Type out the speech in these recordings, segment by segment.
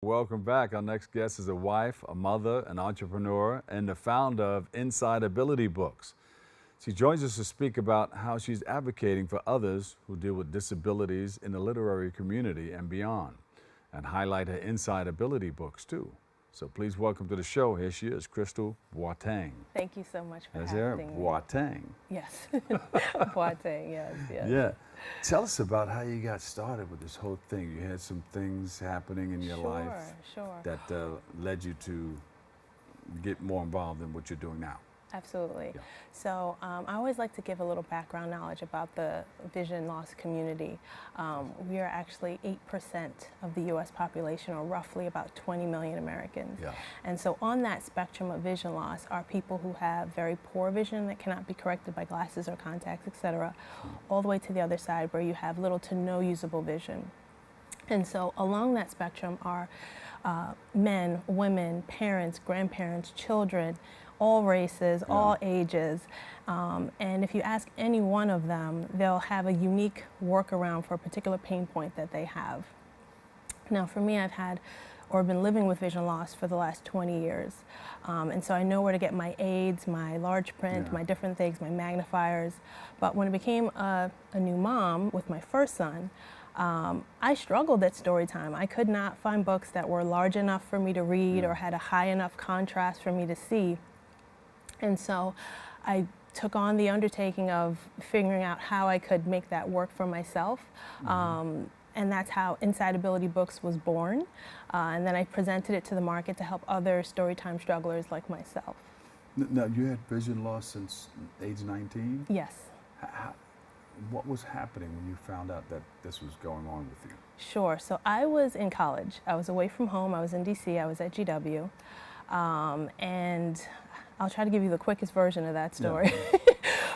Welcome back. Our next guest is a wife, a mother, an entrepreneur, and the founder of Inside Ability Books. She joins us to speak about how she's advocating for others who deal with disabilities in the literary community and beyond, and highlight her Inside Ability Books too. So please welcome to the show. Here she is, LeeKrystle Boateng. Thank you so much for Is having there me. Boateng? Yes, Boateng. Yes, yes. Yeah. Tell us about how you got started with this whole thing. You had some things happening in your life that led you to get more involved in what you're doing now. Absolutely. Yeah. So I always like to give a little background knowledge about the vision loss community. We are actually 8% of the U.S. population, or roughly about 20 million Americans. Yeah. And so on that spectrum of vision loss are people who have very poor vision that cannot be corrected by glasses or contacts, etc., all the way to the other side where you have little to no usable vision. And so along that spectrum are men, women, parents, grandparents, children, all races, all ages, and if you ask any one of them, they'll have a unique workaround for a particular pain point that they have. Now for me, I've had or been living with vision loss for the last 20 years, and so I know where to get my aids, my large print, my different things, my magnifiers. But when I became a new mom with my first son, I struggled at story time. I could not find books that were large enough for me to read or had a high enough contrast for me to see. And so I took on the undertaking of figuring out how I could make that work for myself. And that's how Inside Ability Books was born. And then I presented it to the market to help other storytime strugglers like myself. Now, you had vision loss since age 19? Yes. What was happening when you found out that this was going on with you? Sure. So I was in college. I was away from home. I was in D.C. I was at GW. And I'll try to give you the quickest version of that story. Yeah.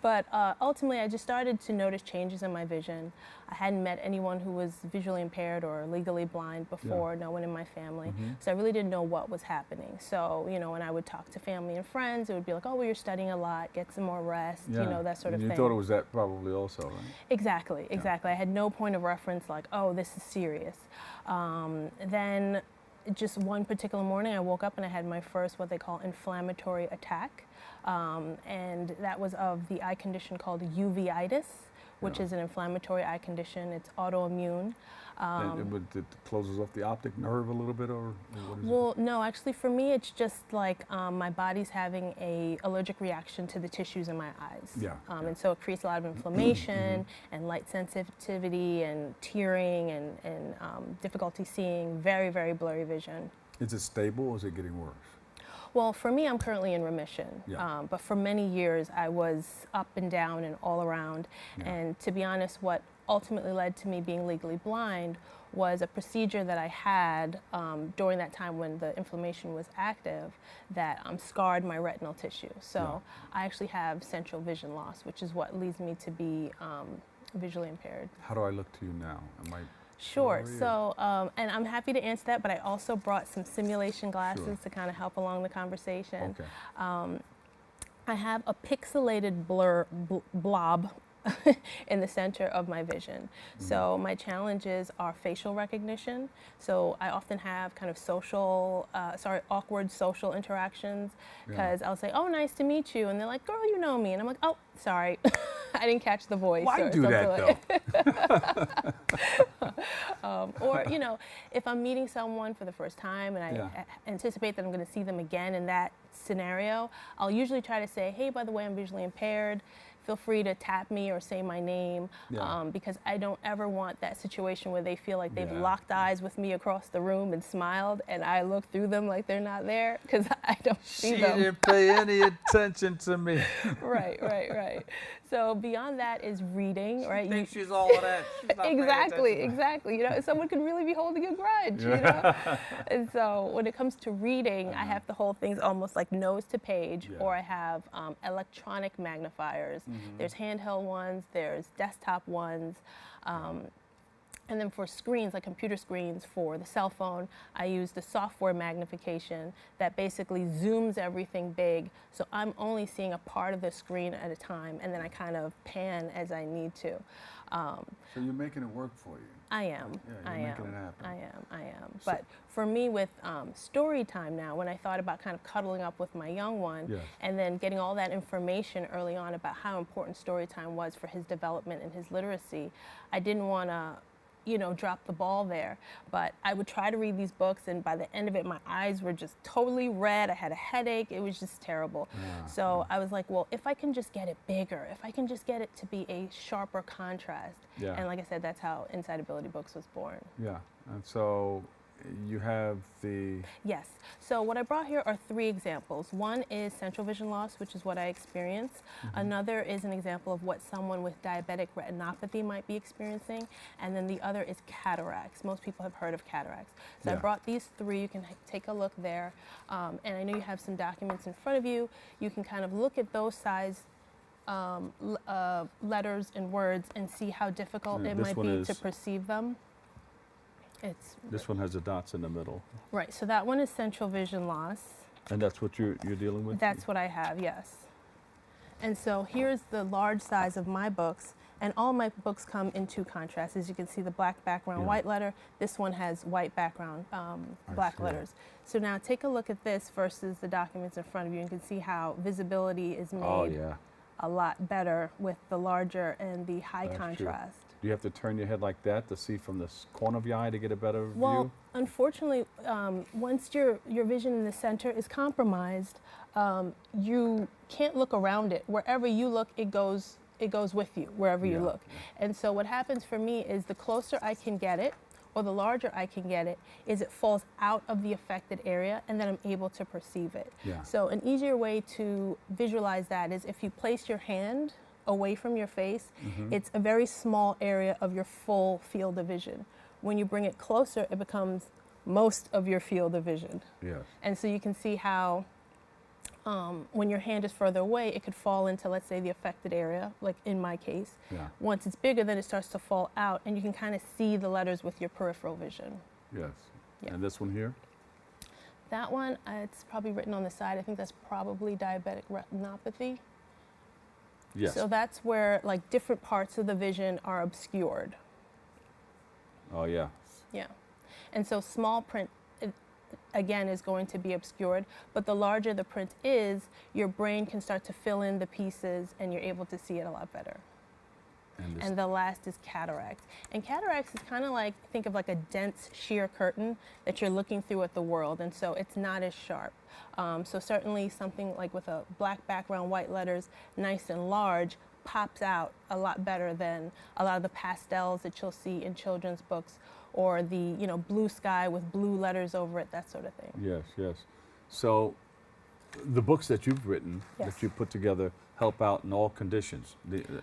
But ultimately, I just started to notice changes in my vision. I hadn't met anyone who was visually impaired or legally blind before, no one in my family. So I really didn't know what was happening. So, you know, when I would talk to family and friends, it would be like, oh, well, you're studying a lot, get some more rest, you know, that sort of thing. You thought it was that probably also, right? Exactly, exactly. I had no point of reference like, oh, this is serious. Then just one particular morning, I woke up and I had my first what they call inflammatory attack. And that was of the eye condition called uveitis, which is an inflammatory eye condition. It's autoimmune. It closes off the optic nerve a little bit, or what is it? No, actually for me it's just like my body's having an allergic reaction to the tissues in my eyes. And so it creates a lot of inflammation and light sensitivity and tearing and difficulty seeing, very, very blurry vision. Is it stable or is it getting worse? Well, for me, I'm currently in remission, but for many years I was up and down and all around. And to be honest, what ultimately led to me being legally blind was a procedure that I had during that time when the inflammation was active that scarred my retinal tissue. So I actually have central vision loss, which is what leads me to be visually impaired. How do I look to you now? Sure. So, and I'm happy to answer that, but I also brought some simulation glasses to kind of help along the conversation. I have a pixelated blob in the center of my vision. So my challenges are facial recognition. So I often have kind of awkward social interactions because I'll say, oh, nice to meet you. And they're like, girl, you know me. And I'm like, oh, sorry. I didn't catch the voice. Why do that, though? Or, you know, if I'm meeting someone for the first time and I anticipate that I'm going to see them again in that scenario, I'll usually try to say, hey, by the way, I'm visually impaired. Feel free to tap me or say my name because I don't ever want that situation where they feel like they've locked eyes with me across the room and smiled and I look through them like they're not there because I don't see them. She didn't pay any attention to me. Right. So beyond that is reading, right? She thinks she's all of that. She's not Exactly. You know, someone could really be holding a grudge, you know? And so when it comes to reading, I have to hold things almost like nose to page, or I have electronic magnifiers. There's handheld ones, there's desktop ones. And then for screens, like computer screens for the cell phone, I use the software magnification that basically zooms everything big. So I'm only seeing a part of the screen at a time, and then I kind of pan as I need to. So you're making it work for you. I am. Yeah, you're making it happen. I am. But for me, with story time now, when I thought about kind of cuddling up with my young one, Yes. and then getting all that information early on about how important story time was for his development and his literacy, I didn't want to, you know, drop the ball there. But I would try to read these books, and by the end of it, my eyes were just totally red. I had a headache. It was just terrible. Yeah, So I was like, well, if I can just get it bigger, if I can just get it to be a sharper contrast. Yeah. And like I said, that's how Inside Ability Books was born. Yeah. And so you have the... Yes. So what I brought here are 3 examples. One is central vision loss, which is what I experienced. Another is an example of what someone with diabetic retinopathy might be experiencing. And then the other is cataracts. Most people have heard of cataracts. So I brought these 3. You can take a look there. And I know you have some documents in front of you. You can kind of look at those size letters and words and see how difficult it might be to perceive them. This one has the dots in the middle. Right, so that one is central vision loss. And that's what you're dealing with? That's what I have, yes. And so here's the large size of my books, and all my books come in 2 contrasts. As you can see, the black background, white letter. This one has white background, black letters. So now take a look at this versus the documents in front of you, and you can see how visibility is made a lot better with the larger and the high contrast. Do you have to turn your head like that to see from the corner of your eye to get a better view? Well, unfortunately, once your vision in the center is compromised, you can't look around it. Wherever you look, it goes with you, wherever you look. And so what happens for me is the closer I can get it, or the larger I can get it, is it falls out of the affected area, and then I'm able to perceive it. So an easier way to visualize that is if you place your hand away from your face, it's a very small area of your full field of vision. When you bring it closer, it becomes most of your field of vision. And so you can see how when your hand is further away, it could fall into, let's say, the affected area, like in my case. Once it's bigger, then it starts to fall out, and you can kind of see the letters with your peripheral vision. And this one here? That one, it's probably written on the side. I think that's probably diabetic retinopathy. So that's where like different parts of the vision are obscured. Yeah. And so small print, again, is going to be obscured, but the larger the print is, your brain can start to fill in the pieces, and you're able to see it a lot better. And the last is cataracts. And cataracts is kind of like, think of like a dense sheer curtain that you're looking through at the world, and so it's not as sharp. So certainly something like with a black background, white letters, nice and large, pops out a lot better than a lot of the pastels that you'll see in children's books, or the blue sky with blue letters over it, that sort of thing. So the books that you've written, that you put together, help out in all conditions,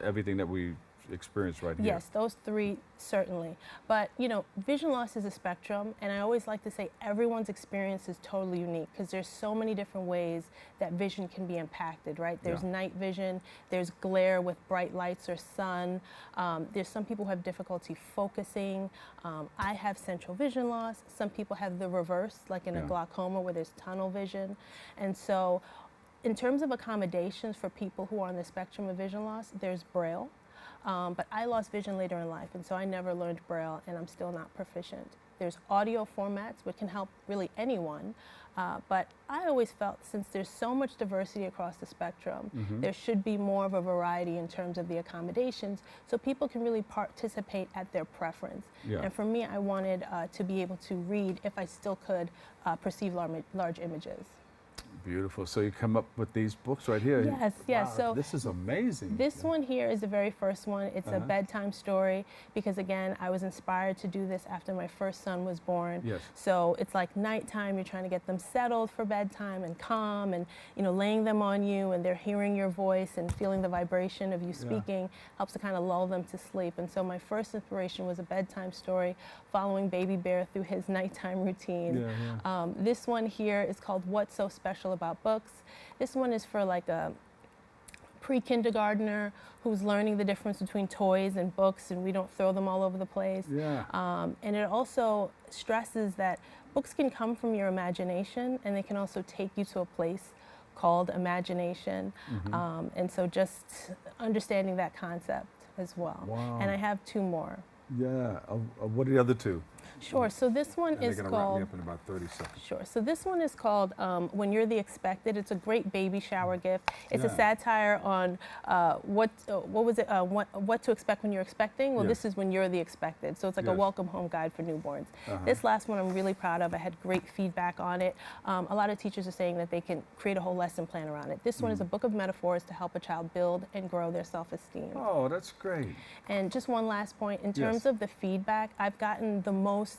everything that we experience right here. Yes, those 3 certainly. But vision loss is a spectrum, and I always like to say everyone's experience is totally unique, because there's so many different ways that vision can be impacted, right? There's night vision, there's glare with bright lights or sun, there's some people who have difficulty focusing. I have central vision loss. Some people have the reverse, like in a glaucoma where there's tunnel vision. And so in terms of accommodations for people who are on the spectrum of vision loss, there's Braille. But I lost vision later in life, and so I never learned Braille, and I'm still not proficient. There's audio formats, which can help really anyone, but I always felt, since there's so much diversity across the spectrum, there should be more of a variety in terms of the accommodations, so people can really participate at their preference. And for me, I wanted to be able to read, if I still could, perceive large images. Beautiful. So you come up with these books right here. Yes. Wow, So this is amazing. This one here is the very first one. It's a bedtime story, because again, I was inspired to do this after my first son was born. So it's like nighttime. You're trying to get them settled for bedtime and calm, and laying them on you, and they're hearing your voice and feeling the vibration of you speaking helps to kind of lull them to sleep. And so my first inspiration was a bedtime story following baby bear through his nighttime routine. This one here is called What's So Special About Books. This one is for like a pre-kindergartner who's learning the difference between toys and books, and we don't throw them all over the place. And it also stresses that books can come from your imagination, and they can also take you to a place called imagination. And so just understanding that concept as well. And I have 2 more. Yeah. What are the other two? Sure. So this one And is they're going to wrap me called. up in about 30 seconds. Sure. So this one is called When You're the Expected. It's a great baby shower gift. It's a Yeah. satire on what to expect when you're expecting. Well, Yes. this is when you're the expected. So it's like a Yes. welcome home guide for newborns. Uh-huh. This last one I'm really proud of. I had great feedback on it. A lot of teachers are saying that they can create a whole lesson plan around it. This one is a book of metaphors to help a child build and grow their self-esteem. Oh, that's great. And just one last point, in Yes. terms of the feedback, I've gotten the most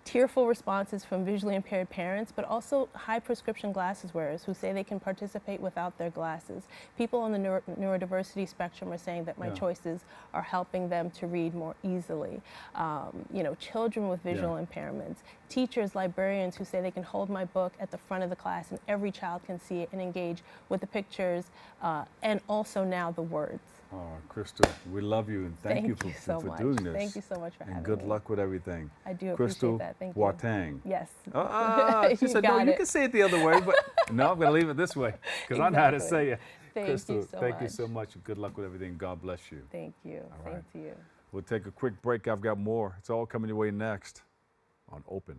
tearful responses from visually impaired parents, but also high prescription glasses wearers who say they can participate without their glasses. People on the neurodiversity spectrum are saying that my Yeah. choices are helping them to read more easily. Children with visual impairments, teachers, librarians who say they can hold my book at the front of the class and every child can see it and engage with the pictures and also now the words. Oh, Crystal, we love you and thank you for doing this. Thank you so much for having me. And good luck with everything. I do Crystal appreciate that. Thank you. Boateng. Yes. She said, no, got you it. can say it the other way, but no, I'm going to leave it this way because I know how to say it. Thank Crystal, you so thank you much. so much. Good luck with everything. God bless you. Thank you. All right. Same to you. We'll take a quick break. I've got more. It's all coming your way next on Open.